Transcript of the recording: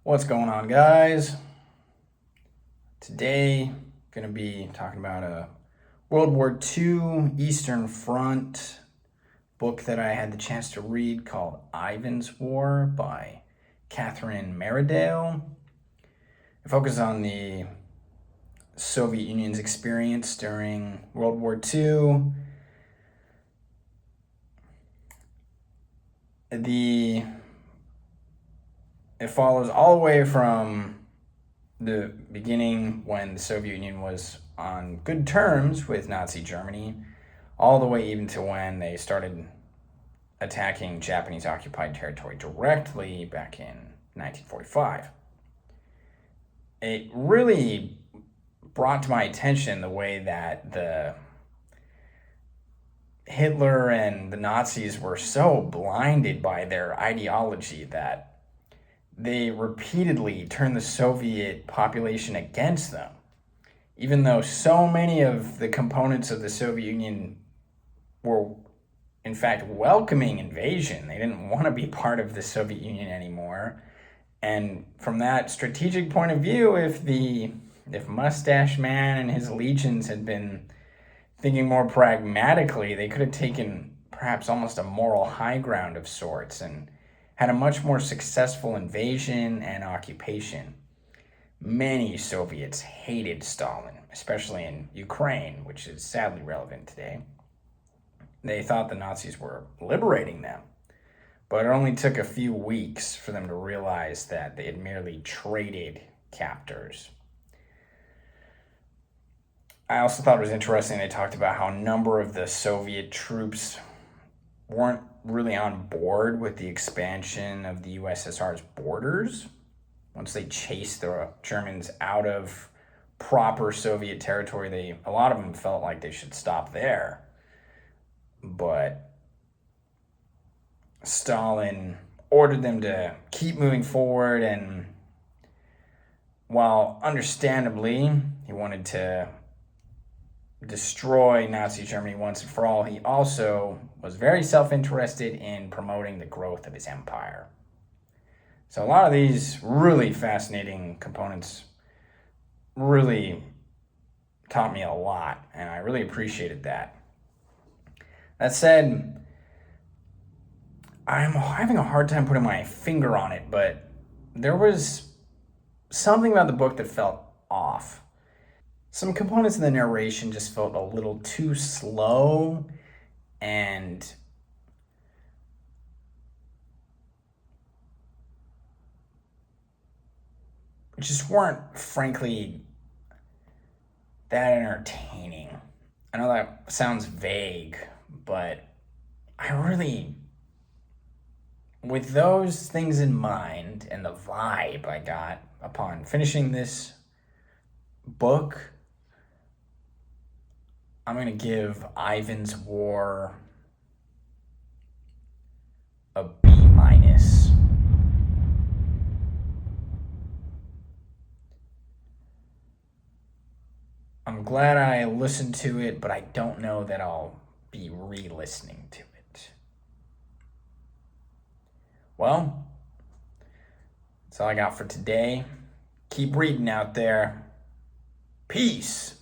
What's going on, guys? Today, going to be talking about a World War II Eastern Front book that I had the chance to read called Ivan's War by Catherine Meredale. It focuses on the Soviet Union's experience during World War II. It follows all the way from the beginning when the Soviet Union was on good terms with Nazi Germany, all the way even to when they started attacking Japanese occupied territory directly back in 1945. It really brought to my attention the way that the Hitler and the Nazis were so blinded by their ideology that they repeatedly turned the Soviet population against them. Even though so many of the components of the Soviet Union were, in fact, welcoming invasion, they didn't want to be part of the Soviet Union anymore. And from that strategic point of view, if Mustache Man and his legions had been thinking more pragmatically, they could have taken perhaps almost a moral high ground of sorts and had a much more successful invasion and occupation. Many Soviets hated Stalin, especially in Ukraine, which is sadly relevant today. They thought the Nazis were liberating them, but it only took a few weeks for them to realize that they had merely traded captors. I also thought it was interesting they talked about how a number of the Soviet troops weren't really on board with the expansion of the USSR's borders. Once they chased the Germans out of proper Soviet territory, a lot of them felt like they should stop there. But Stalin ordered them to keep moving forward, and while understandably he wanted to destroy Nazi Germany once and for all, he also was very self-interested in promoting the growth of his empire. So a lot of these really fascinating components really taught me a lot, and I really appreciated that. That said, I'm having a hard time putting my finger on it, but there was something about the book that felt off. Some components of the narration just felt a little too slow and just weren't, frankly, that entertaining. I know that sounds vague, but with those things in mind and the vibe I got upon finishing this book, I'm going to give Ivan's War a B-. I'm glad I listened to it, but I don't know that I'll be re-listening to it. Well, that's all I got for today. Keep reading out there. Peace.